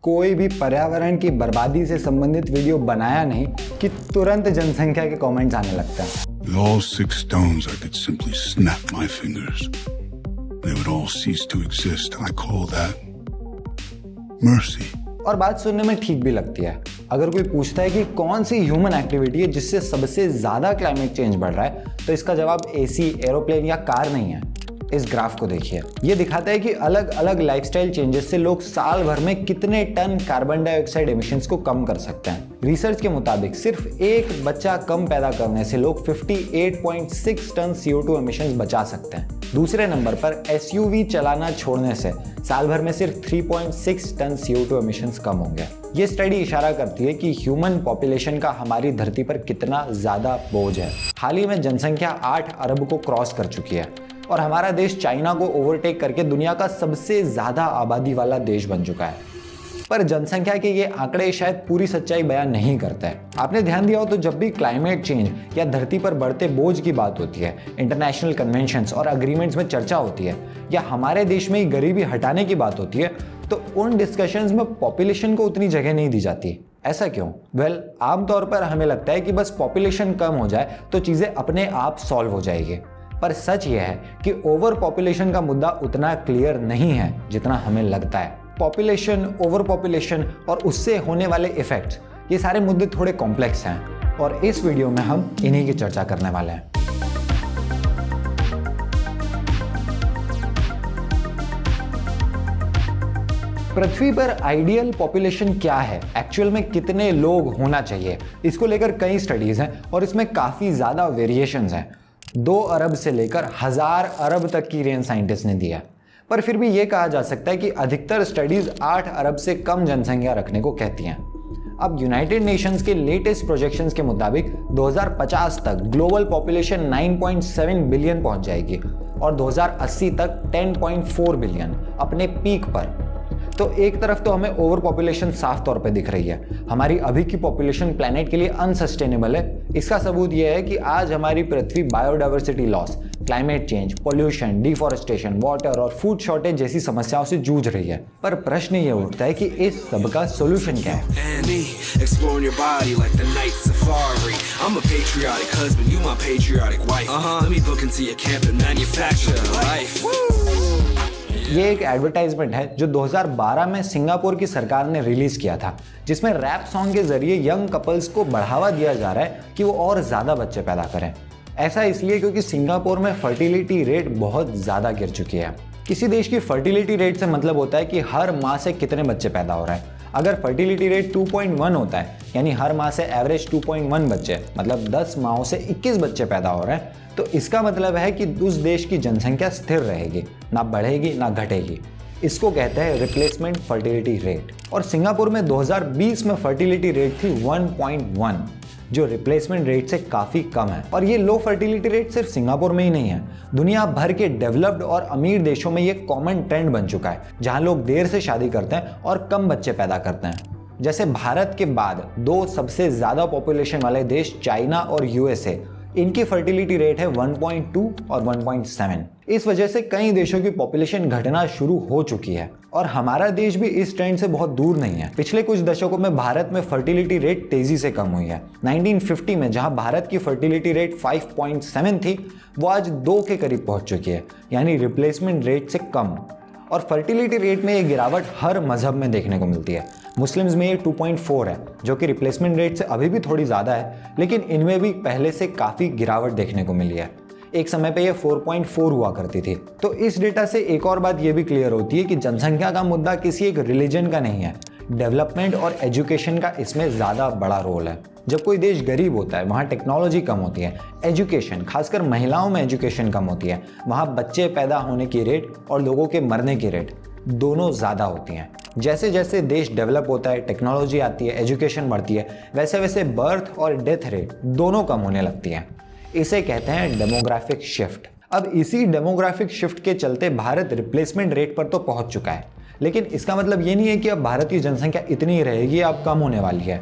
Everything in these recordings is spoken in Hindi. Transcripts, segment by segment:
कोई भी पर्यावरण की बर्बादी से संबंधित वीडियो बनाया नहीं कि तुरंत जनसंख्या के कमेंट्स आने लगता है। With all 6 stones, I could simply snap my fingers. They would all cease to exist. I call that mercy. और बात सुनने में ठीक भी लगती है। अगर कोई पूछता है कि कौन सी ह्यूमन एक्टिविटी है जिससे सबसे ज्यादा क्लाइमेट चेंज बढ़ रहा है, तो इसका जवाब एसी, एरोप्लेन या कार नहीं है। इस ग्राफ को देखिए, ये दिखाता है कि अलग अलग लाइफस्टाइल चेंजेस से लोग साल भर में कितने टन कार्बन डाइऑक्साइड एमिशंस को कम कर सकते हैं। रिसर्च के मुताबिक सिर्फ एक बच्चा कम पैदा करने से लोग 58.6 टन CO2 एमिशंस बचा सकते हैं। दूसरे नंबर पर SUV चलाना छोड़ने से साल भर में सिर्फ 3.6 टन CO2 एमिशंस कम होंगे। ये स्टडी इशारा करती है कि ह्यूमन पॉपुलेशन का हमारी धरती पर कितना ज्यादा बोझ है। हाल ही में जनसंख्या 8 अरब को क्रॉस कर चुकी है और हमारा देश चाइना को ओवरटेक करके दुनिया का सबसे ज्यादा आबादी वाला देश बन चुका है। पर जनसंख्या के ये आंकड़े शायद पूरी सच्चाई बयान नहीं करते हैं। आपने ध्यान दिया हो तो जब भी क्लाइमेट चेंज या धरती पर बढ़ते बोझ की बात होती है, इंटरनेशनल कन्वेंशंस और एग्रीमेंट्स में चर्चा होती है, या हमारे देश में ही गरीबी हटाने की बात होती है, तो उन डिस्कशंस में पॉपुलेशन को उतनी जगह नहीं दी जाती। ऐसा क्यों? वेल, आमतौर पर हमें लगता है कि बस पॉपुलेशन कम हो जाए तो चीजें अपने आप सॉल्व हो जाएगी। पर सच यह है कि ओवर पॉपुलेशन का मुद्दा उतना क्लियर नहीं है जितना हमें लगता है। पॉपुलेशन, ओवर पॉपुलेशन और उससे होने वाले इफेक्ट्स, ये सारे मुद्दे थोड़े कॉम्प्लेक्स हैं और इस वीडियो में हम इन्हीं की चर्चा करने वाले हैं। पृथ्वी पर आइडियल पॉपुलेशन क्या है, एक्चुअल में कितने लोग होना चाहिए, इसको लेकर कई स्टडीज हैं और इसमें काफी ज्यादा वेरिएशंस हैं। 2 अरब से लेकर 1000 अरब तक की रेंज साइंटिस्ट ने दिया, पर फिर भी यह कहा जा सकता है कि अधिकतर स्टडीज 8 अरब से कम जनसंख्या रखने को कहती हैं। अब यूनाइटेड नेशंस के लेटेस्ट प्रोजेक्शंस के मुताबिक 2050 तक ग्लोबल पॉपुलेशन 9.7 बिलियन पहुंच जाएगी और 2080 तक 10.4 बिलियन अपने पीक पर। तो एक तरफ तो हमें ओवर पॉपुलेशन साफ तौर पे दिख रही है, हमारी अभी की पॉपुलेशन प्लेनेट के लिए अनसस्टेनेबल है। इसका सबूत यह है कि आज हमारी पृथ्वी biodiversity loss, climate change, pollution, deforestation, water और फूड शॉर्टेज जैसी समस्याओं से जूझ रही है। पर प्रश्न ये उठता है कि इस सब का सोल्यूशन क्या है? ये एक एडवर्टाइजमेंट है जो 2012 में सिंगापुर की सरकार ने रिलीज किया था, जिसमें रैप सॉन्ग के जरिए यंग कपल्स को बढ़ावा दिया जा रहा है कि वो और ज्यादा बच्चे पैदा करें। ऐसा इसलिए क्योंकि सिंगापुर में फर्टिलिटी रेट बहुत ज्यादा गिर चुकी है। किसी देश की फर्टिलिटी रेट से मतलब होता है कि हर माह से कितने बच्चे पैदा हो रहे हैं। अगर फर्टिलिटी रेट 2.1 होता है, यानी हर माह से एवरेज 2.1 बच्चे, मतलब 10 माहों से 21 बच्चे पैदा हो रहे हैं, तो इसका मतलब है कि उस देश की जनसंख्या स्थिर रहेगी, ना बढ़ेगी ना घटेगी। इसको कहते हैं रिप्लेसमेंट फर्टिलिटी रेट। और सिंगापुर में 2020 में फर्टिलिटी रेट थी 1.1, जो रिप्लेसमेंट रेट से काफी कम है। और ये लो फर्टिलिटी रेट सिर्फ सिंगापुर में ही नहीं है, दुनिया भर के डेवलप्ड और अमीर देशों में ये कॉमन ट्रेंड बन चुका है, जहां लोग देर से शादी करते हैं और कम बच्चे पैदा करते हैं। जैसे भारत के बाद 2 सबसे ज्यादा पॉपुलेशन वाले देश चाइना और USA, इनकी फर्टिलिटी रेट है 1.2 और 1.7। इस वजह से कई देशों की पॉपुलेशन घटना शुरू हो चुकी है और हमारा देश भी इस ट्रेंड से बहुत दूर नहीं है। पिछले कुछ दशकों में भारत में फर्टिलिटी रेट तेजी से कम हुई है। 1950 में जहां भारत की फर्टिलिटी रेट 5.7 थी, वो आज 2 के करीब पहुंच चुकी है, यानी रिप्लेसमेंट रेट से कम। और फर्टिलिटी रेट में ये गिरावट हर मजहब में देखने को मिलती है। मुस्लिम्स में ये 2.4 है, जो कि रिप्लेसमेंट रेट से अभी भी थोड़ी ज़्यादा है, लेकिन इनमें भी पहले से काफ़ी गिरावट देखने को मिली है। एक समय पे ये 4.4 हुआ करती थी। तो इस डेटा से एक और बात ये भी क्लियर होती है कि जनसंख्या का मुद्दा किसी एक रिलीजन का नहीं है, डेवलपमेंट और एजुकेशन का इसमें ज़्यादा बड़ा रोल है। जब कोई देश गरीब होता है, वहाँ टेक्नोलॉजी कम होती है, एजुकेशन, खासकर महिलाओं में एजुकेशन कम होती है, वहाँ बच्चे पैदा होने की रेट और लोगों के मरने की रेट दोनों ज़्यादा होती हैं। जैसे जैसे देश डेवलप होता है, टेक्नोलॉजी आती है, एजुकेशन बढ़ती है, वैसे वैसे बर्थ और डेथ रेट दोनों कम होने लगती हैं। इसे कहते हैं डेमोग्राफिक शिफ्ट। अब इसी डेमोग्राफिक शिफ्ट के चलते भारत रिप्लेसमेंट रेट पर तो पहुंच चुका है, लेकिन इसका मतलब ये नहीं है कि अब भारत की जनसंख्या इतनी ही रहेगी, अब कम होने वाली है।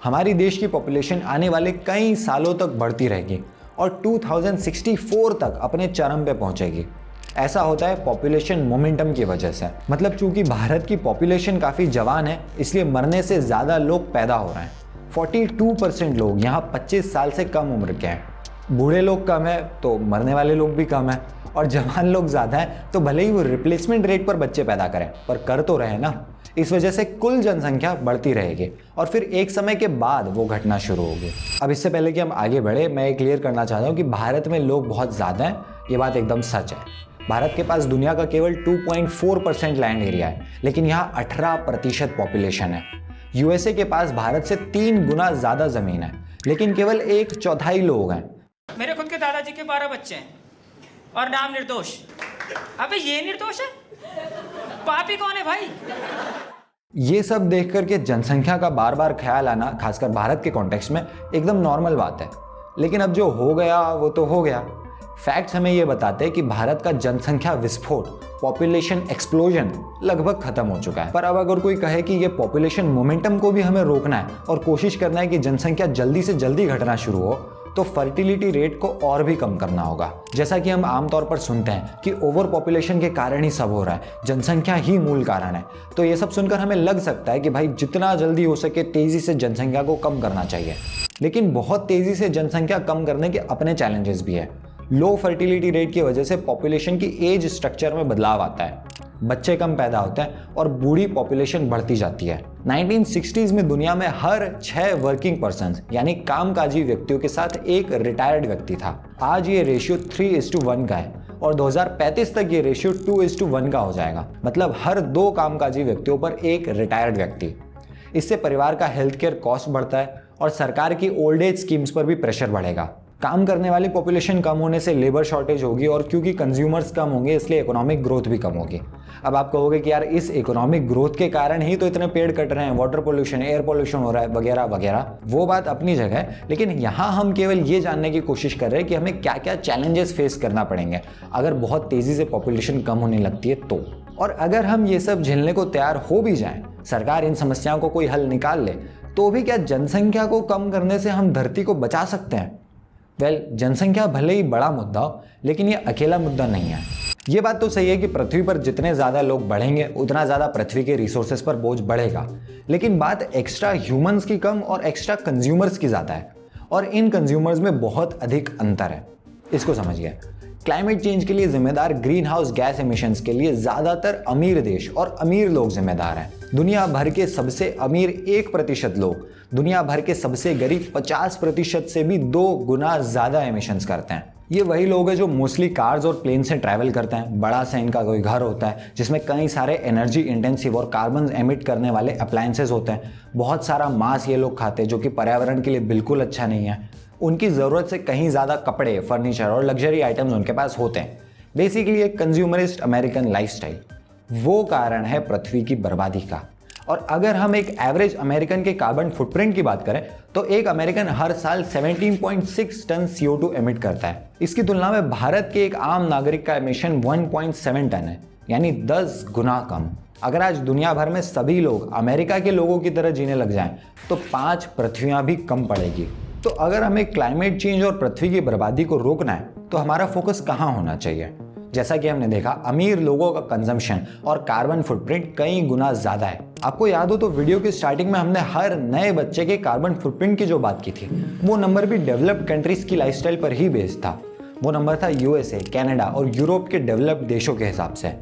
हमारी देश की पॉपुलेशन आने वाले कई सालों तक बढ़ती रहेगी और 2064 तक अपने चरम पे पहुंचेगी। ऐसा होता है पॉपुलेशन मोमेंटम की वजह से। मतलब चूंकि भारत की पॉपुलेशन काफ़ी जवान है, इसलिए मरने से ज़्यादा लोग पैदा हो रहे हैं। 42% लोग यहाँ 25 साल से कम उम्र के हैं। बूढ़े लोग कम है तो मरने वाले लोग भी कम है, और जवान लोग ज़्यादा हैं तो भले ही वो रिप्लेसमेंट रेट पर बच्चे पैदा करें, पर कर तो रहे ना। इस वजह से कुल जनसंख्या बढ़ती रहेगी और फिर एक समय के बाद वो घटना शुरू होगी। अब इससे पहले कि हम आगे बढ़े, मैं ये क्लियर करना चाहता हूँ कि भारत में लोग बहुत ज़्यादा हैं, ये बात एकदम सच है। भारत के पास दुनिया का केवल 2.4% लैंड एरिया है, लेकिन यहाँ 18% पॉपुलेशन है। यूएसए के पास भारत से 3 गुना ज़्यादा ज़मीन है, लेकिन केवल 1/4 लोग हैं। मेरे खुद के दादाजी के 12 बच्चे हैं और नाम निर्दोष। अबे ये निर्दोष है, पापी कौन है भाई? ये सब देख करके जनसंख्या का बार बार ख्याल आना, खासकर भारत के कॉन्टेक्स्ट में, एकदम नॉर्मल बात है। लेकिन अब जो हो गया वो तो हो गया। फैक्ट्स हमें ये बताते हैं कि भारत का जनसंख्या विस्फोट, पॉपुलेशन एक्सप्लोजन लगभग खत्म हो चुका है। पर अब अगर कोई कहे कि ये पॉपुलेशन मोमेंटम को भी हमें रोकना है और कोशिश करना है कि जनसंख्या जल्दी से जल्दी घटना शुरू हो, तो फर्टिलिटी रेट को और भी कम करना होगा। जैसा कि हम आमतौर पर सुनते हैं कि ओवर पॉपुलेशन के कारण ही सब हो रहा है, जनसंख्या ही मूल कारण है। तो ये सब सुनकर हमें लग सकता है कि भाई जितना जल्दी हो सके तेजी से जनसंख्या को कम करना चाहिए। लेकिन बहुत तेजी से जनसंख्या कम करने के अपने चैलेंजेस भी है। लो फर्टिलिटी रेट की वजह से पॉपुलेशन की एज स्ट्रक्चर में बदलाव आता है, बच्चे कम पैदा होते हैं और बूढ़ी पॉपुलेशन बढ़ती जाती है। 1960s में दुनिया में हर 6 वर्किंग पर्सन यानी कामकाजी व्यक्तियों के साथ एक रिटायर्ड व्यक्ति था। आज ये रेशियो 3:1 का है और 2035 तक ये रेशियो 2:1 का हो जाएगा। मतलब हर 2 कामकाजी व्यक्तियों पर एक रिटायर्ड व्यक्ति। इससे परिवार का हेल्थ केयर कॉस्ट बढ़ता है और सरकार की ओल्ड एज स्कीम्स पर भी प्रेशर बढ़ेगा। काम करने वाली पॉपुलेशन कम होने से लेबर शॉर्टेज होगी और क्योंकि कंज्यूमर्स कम होंगे इसलिए इकोनॉमिक ग्रोथ भी कम होगी। अब आप कहोगे कि यार इस इकोनॉमिक ग्रोथ के कारण ही तो इतने पेड़ कट रहे हैं, वाटर पोल्यूशन, एयर पोल्यूशन हो रहा है वगैरह वगैरह। वो बात अपनी जगह है, लेकिन यहाँ हम केवल ये जानने की कोशिश कर रहे हैं कि हमें क्या क्या चैलेंजेस फेस करना पड़ेंगे अगर बहुत तेजी से पॉपुलेशन कम होने लगती है तो। और अगर हम ये सब झेलने को तैयार हो भी जाएं, सरकार इन समस्याओं को कोई हल निकाल ले, तो भी क्या जनसंख्या को कम करने से हम धरती को बचा सकते हैं? जनसंख्या भले ही बड़ा मुद्दा हो, लेकिन ये अकेला मुद्दा नहीं है। ये बात तो सही है कि पृथ्वी पर जितने ज़्यादा लोग बढ़ेंगे उतना ज़्यादा पृथ्वी के रिसोर्सेज पर बोझ बढ़ेगा। लेकिन बात एक्स्ट्रा ह्यूमंस की कम और एक्स्ट्रा कंज्यूमर्स की ज़्यादा है, और इन कंज्यूमर्स में बहुत अधिक अंतर है। इसको समझिए। क्लाइमेट चेंज के लिए जिम्मेदार ग्रीन हाउस गैस एमिशंस के लिए ज़्यादातर अमीर देश और अमीर लोग जिम्मेदार हैं। दुनिया भर के सबसे अमीर 1% लोग दुनिया भर के सबसे गरीब 50% से भी 2 गुना ज़्यादा एमिशंस करते हैं। ये वही लोग हैं जो मोस्टली कार्स और प्लेन से ट्रैवल करते हैं। बड़ा सा इनका कोई घर होता है जिसमें कई सारे एनर्जी इंटेंसिव और कार्बन एमिट करने वाले अप्लायंसेस होते हैं। बहुत सारा मांस ये लोग खाते हैं जो कि पर्यावरण के लिए बिल्कुल अच्छा नहीं है। उनकी ज़रूरत से कहीं ज़्यादा कपड़े, फर्नीचर और लग्जरी आइटम्स उनके पास होते हैं। बेसिकली एक कंज्यूमरिस्ट अमेरिकन लाइफस्टाइल। वो कारण है पृथ्वी की बर्बादी का। और अगर हम एक एवरेज अमेरिकन के कार्बन फुटप्रिंट की बात करें तो एक अमेरिकन हर साल 17.6 टन CO2 एमिट करता है। इसकी तुलना में भारत के एक आम नागरिक का एमिशन 1.7 टन है, यानी 10 गुना कम। अगर आज दुनिया भर में सभी लोग अमेरिका के लोगों की तरह जीने लग जाएं तो 5 पृथ्वियां भी कम पड़ेगी। तो अगर हमें क्लाइमेट चेंज और पृथ्वी की बर्बादी को रोकना है तो हमारा फोकस कहाँ होना चाहिए? जैसा कि हमने देखा, अमीर लोगों का कंजम्पशन और कार्बन फुटप्रिंट कई गुना ज्यादा है। आपको याद हो तो वीडियो की स्टार्टिंग में हमने हर नए बच्चे के कार्बन फुटप्रिंट की जो बात की थी, वो नंबर भी डेवलप्ड कंट्रीज की लाइफस्टाइल पर ही बेस्ड था। वो नंबर था यूएसए, कनाडा और यूरोप के डेवलप्ड देशों के हिसाब से।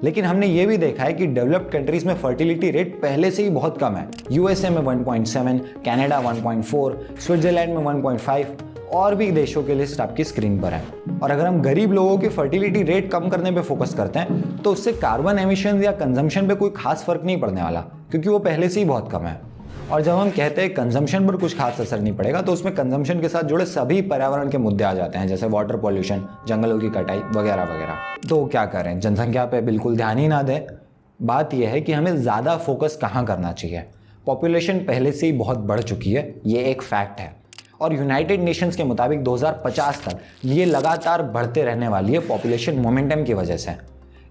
लेकिन हमने ये भी देखा है कि डेवलप्ड कंट्रीज में फर्टिलिटी रेट पहले से ही बहुत कम है। यूएसए में 1.7, कनाडा 1.4, स्विट्जरलैंड में 1.5 और भी देशों की लिस्ट आपकी स्क्रीन पर है। और अगर हम गरीब लोगों की फर्टिलिटी रेट कम करने पे फोकस करते हैं तो उससे कार्बन एमिशन या कंजम्पशन पे कोई खास फर्क नहीं पड़ने वाला, क्योंकि वो पहले से ही बहुत कम है। और जब हम कहते हैं कंजम्पशन पर कुछ खास असर नहीं पड़ेगा तो उसमें कंजम्पशन के साथ जुड़े सभी पर्यावरण के मुद्दे आ जाते हैं, जैसे वाटर पॉल्यूशन, जंगलों की कटाई वगैरह वगैरह। तो क्या करें? जनसंख्या पे बिल्कुल ध्यान ही ना दें। बात यह है कि हमें ज़्यादा फोकस कहाँ करना चाहिए। पॉपुलेशन पहले से ही बहुत बढ़ चुकी है, ये एक फैक्ट है। और यूनाइटेड नेशंस के मुताबिक 2050 तक ये लगातार बढ़ते रहने वाली है पॉपुलेशन मोमेंटम की वजह से।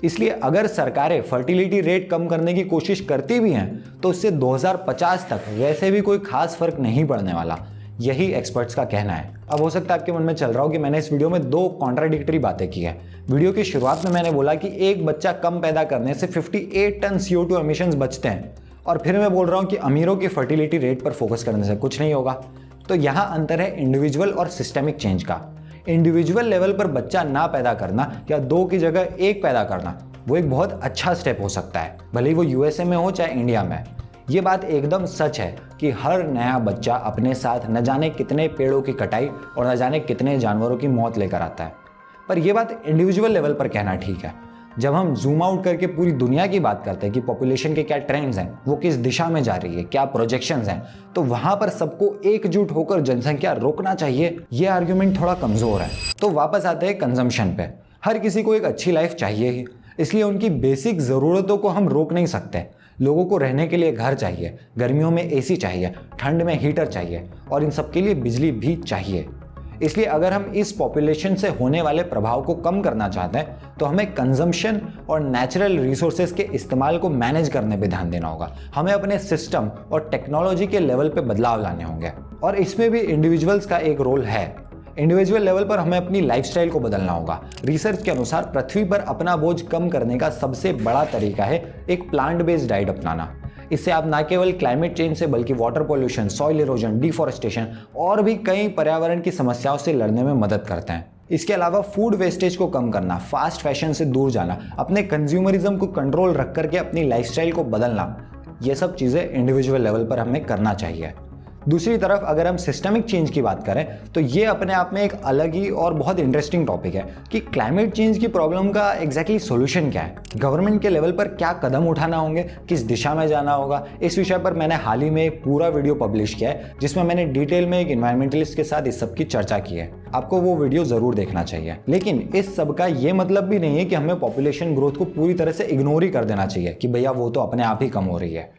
इसलिए अगर सरकारें फर्टिलिटी रेट कम करने की कोशिश करती भी हैं तो उससे 2050 तक वैसे भी कोई खास फर्क नहीं पड़ने वाला, यही एक्सपर्ट्स का कहना है। अब हो सकता है आपके मन में चल रहा हो कि मैंने इस वीडियो में 2 कॉन्ट्राडिक्टरी बातें की है। वीडियो की शुरुआत में मैंने बोला कि एक बच्चा कम पैदा करने से 58 टन CO2 एमिशंस बचते हैं, और फिर मैं बोल रहा हूँ कि अमीरों की फर्टिलिटी रेट पर फोकस करने से कुछ नहीं होगा। तो यहाँ अंतर है इंडिविजुअल और सिस्टेमिक चेंज का। इंडिविजुअल लेवल पर बच्चा ना पैदा करना या 2 की जगह 1 पैदा करना, वो एक बहुत अच्छा स्टेप हो सकता है, भले ही वो USA में हो चाहे इंडिया में। ये बात एकदम सच है कि हर नया बच्चा अपने साथ न जाने कितने पेड़ों की कटाई और न जाने कितने जानवरों की मौत लेकर आता है। पर यह बात इंडिविजुअल लेवल पर कहना ठीक है। जब हम जूम आउट करके पूरी दुनिया की बात करते हैं कि पॉपुलेशन के क्या ट्रेंड्स हैं, वो किस दिशा में जा रही है, क्या प्रोजेक्शंस हैं, तो वहां पर सबको एकजुट होकर जनसंख्या रोकना चाहिए, ये आर्ग्यूमेंट थोड़ा कमजोर है। तो वापस आते हैं कंजम्पशन पे। हर किसी को एक अच्छी लाइफ चाहिए ही, इसलिए उनकी बेसिक ज़रूरतों को हम रोक नहीं सकते। लोगों को रहने के लिए घर चाहिए, गर्मियों में AC चाहिए, ठंड में हीटर चाहिए, और इन सब के लिए बिजली भी चाहिए। इसलिए अगर हम इस पॉपुलेशन से होने वाले प्रभाव को कम करना चाहते हैं तो हमें कंजम्पशन और नेचुरल रिसोर्सेज के इस्तेमाल को मैनेज करने पे ध्यान देना होगा। हमें अपने सिस्टम और टेक्नोलॉजी के लेवल पे बदलाव लाने होंगे, और इसमें भी इंडिविजुअल्स का एक रोल है। इंडिविजुअल लेवल पर हमें अपनी लाइफस्टाइल को बदलना होगा। रिसर्च के अनुसार पृथ्वी पर अपना बोझ कम करने का सबसे बड़ा तरीका है एक प्लांट बेस्ड डाइट अपनाना। इससे आप न केवल क्लाइमेट चेंज से बल्कि water pollution, soil erosion, deforestation और भी कई पर्यावरण की समस्याओं से लड़ने में मदद करते हैं। इसके अलावा फूड वेस्टेज को कम करना, फास्ट फैशन से दूर जाना, अपने कंज्यूमरिज्म को कंट्रोल रख करके अपनी लाइफस्टाइल को बदलना, ये सब चीज़ें इंडिविजुअल लेवल पर हमें करना चाहिए। दूसरी तरफ अगर हम सिस्टमिक चेंज की बात करें तो ये अपने आप में एक अलग ही और बहुत इंटरेस्टिंग टॉपिक है कि क्लाइमेट चेंज की प्रॉब्लम का एग्जैक्टली सॉल्यूशन क्या है, गवर्नमेंट के लेवल पर क्या कदम उठाना होंगे, किस दिशा में जाना होगा। इस विषय पर मैंने हाल ही में एक पूरा वीडियो पब्लिश किया है जिसमें मैंने डिटेल में एक इन्वायरमेंटलिस्ट के साथ इस सब की चर्चा की है। आपको वो वीडियो जरूर देखना चाहिए। लेकिन इस सब का ये मतलब भी नहीं है कि हमें पॉपुलेशन ग्रोथ को पूरी तरह से इग्नोर ही कर देना चाहिए कि भैया वो तो अपने आप ही कम हो रही है।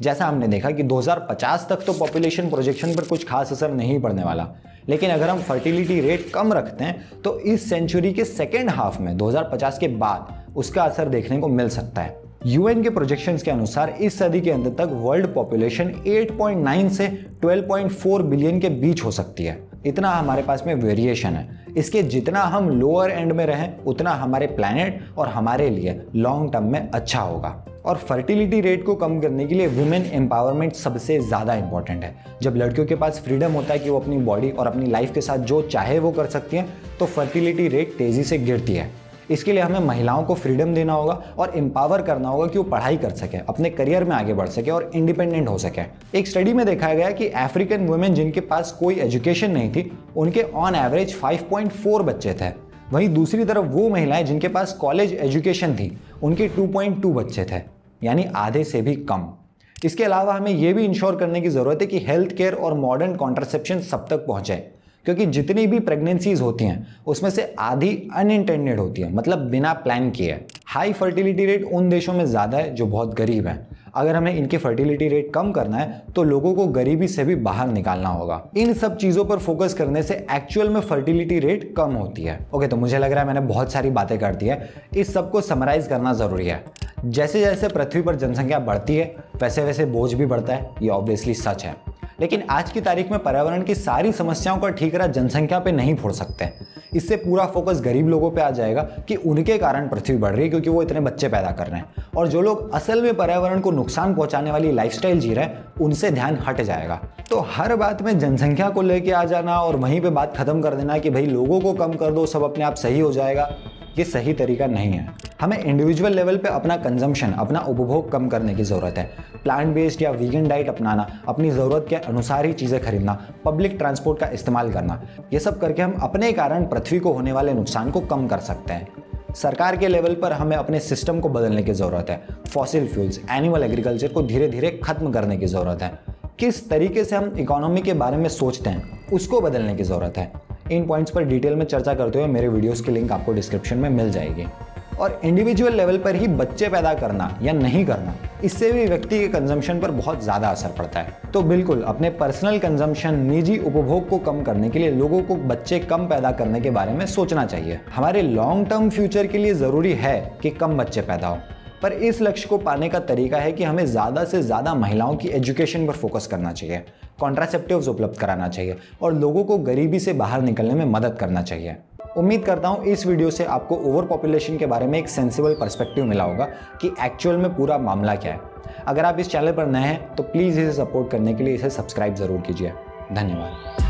जैसा हमने देखा कि 2050 तक तो पॉपुलेशन प्रोजेक्शन पर कुछ खास असर नहीं पड़ने वाला, लेकिन अगर हम फर्टिलिटी रेट कम रखते हैं तो इस सेंचुरी के सेकेंड हाफ में 2050 के बाद उसका असर देखने को मिल सकता है। UN के प्रोजेक्शंस के अनुसार इस सदी के अंत तक वर्ल्ड पॉपुलेशन 8.9 से 12.4 बिलियन के बीच हो सकती है। इतना हमारे पास में वेरिएशन है। इसके जितना हम लोअर एंड में रहें उतना हमारे प्लैनेट और हमारे लिए लॉन्ग टर्म में अच्छा होगा। और फर्टिलिटी रेट को कम करने के लिए वुमेन एम्पावरमेंट सबसे ज़्यादा इंपॉर्टेंट है। जब लड़कियों के पास फ्रीडम होता है कि वो अपनी बॉडी और अपनी लाइफ के साथ जो चाहे वो कर सकती हैं, तो फर्टिलिटी रेट तेज़ी से गिरती है। इसके लिए हमें महिलाओं को फ्रीडम देना होगा और एम्पावर करना होगा कि वो पढ़ाई कर सके, अपने करियर में आगे बढ़ सके और इंडिपेंडेंट हो सके। एक स्टडी में देखा गया कि अफ्रीकन वुमेन जिनके पास कोई एजुकेशन नहीं थी, उनके ऑन एवरेज 5.4 बच्चे थे। वहीं दूसरी तरफ वो महिलाएं जिनके पास कॉलेज एजुकेशन थी, उनके 2.2 बच्चे थे, यानी आधे से भी कम। इसके अलावा हमें यह भी इंश्योर करने की ज़रूरत है कि हेल्थ केयर और मॉडर्न कॉन्ट्रासेप्शन सब तक पहुंचे, क्योंकि जितनी भी प्रेगनेंसीज होती हैं उसमें से आधी अनइंटेंडेड होती है, मतलब बिना प्लान किए। हाई फर्टिलिटी रेट उन देशों में ज़्यादा है जो बहुत गरीब हैं। अगर हमें इनकी फर्टिलिटी रेट कम करना है तो लोगों को गरीबी से भी बाहर निकालना होगा। इन सब चीज़ों पर फोकस करने से एक्चुअल में फर्टिलिटी रेट कम होती है। ओके, तो मुझे लग रहा है मैंने बहुत सारी बातें कर दी है। इस सब को समराइज करना ज़रूरी है। जैसे जैसे पृथ्वी पर जनसंख्या बढ़ती है वैसे वैसे बोझ भी बढ़ता है, ये ऑब्वियसली सच है। लेकिन आज की तारीख में पर्यावरण की सारी समस्याओं का ठीकरा जनसंख्या पे नहीं फोड़ सकते। इससे पूरा फोकस गरीब लोगों पे आ जाएगा कि उनके कारण पृथ्वी बढ़ रही है क्योंकि वो इतने बच्चे पैदा कर रहे हैं, और जो लोग असल में पर्यावरण को नुकसान पहुंचाने वाली लाइफस्टाइल जी रहे हैं उनसे ध्यान हट जाएगा। तो हर बात में जनसंख्या को लेके आ जाना और वहीं पे बात खत्म कर देना कि भाई लोगों को कम कर दो सब अपने आप सही हो जाएगा, ये सही तरीका नहीं है। हमें इंडिविजुअल लेवल पे अपना कंजम्पशन, अपना उपभोग कम करने की ज़रूरत है। प्लांट बेस्ड या वीगन डाइट अपनाना, अपनी ज़रूरत के अनुसार ही चीज़ें खरीदना, पब्लिक ट्रांसपोर्ट का इस्तेमाल करना, ये सब करके हम अपने कारण पृथ्वी को होने वाले नुकसान को कम कर सकते हैं। सरकार के लेवल पर हमें अपने सिस्टम को बदलने की ज़रूरत है। फॉसिल फ्यूल्स, एनिमल एग्रीकल्चर को धीरे धीरे खत्म करने की ज़रूरत है। किस तरीके से हम इकोनॉमी के बारे में सोचते हैं उसको बदलने की ज़रूरत है। इन पॉइंट्स पर डिटेल में चर्चा करते हुए मेरे वीडियोस की लिंक आपको डिस्क्रिप्शन में मिल जाएगी। और इंडिविजुअल लेवल पर ही बच्चे पैदा करना या नहीं करना, इससे भी व्यक्ति के कंजम्पशन पर बहुत ज़्यादा असर पड़ता है। तो बिल्कुल अपने पर्सनल कंजम्पशन, निजी उपभोग को कम करने के लिए लोगों को बच्चे कम पैदा करने के बारे में सोचना चाहिए। हमारे लॉन्ग टर्म फ्यूचर के लिए ज़रूरी है कि कम बच्चे पैदा हो, पर इस लक्ष्य को पाने का तरीका है कि हमें ज़्यादा से ज़्यादा महिलाओं की एजुकेशन पर फोकस करना चाहिए। कॉन्ट्रासेप्टिव्स उपलब्ध कराना चाहिए और लोगों को गरीबी से बाहर निकलने में मदद करना चाहिए। उम्मीद करता हूँ इस वीडियो से आपको ओवर पॉपुलेशन के बारे में एक सेंसिबल पर्सपेक्टिव मिला होगा कि एक्चुअल में पूरा मामला क्या है। अगर आप इस चैनल पर नए हैं तो प्लीज़ इसे सपोर्ट करने के लिए इसे सब्सक्राइब ज़रूर कीजिए। धन्यवाद।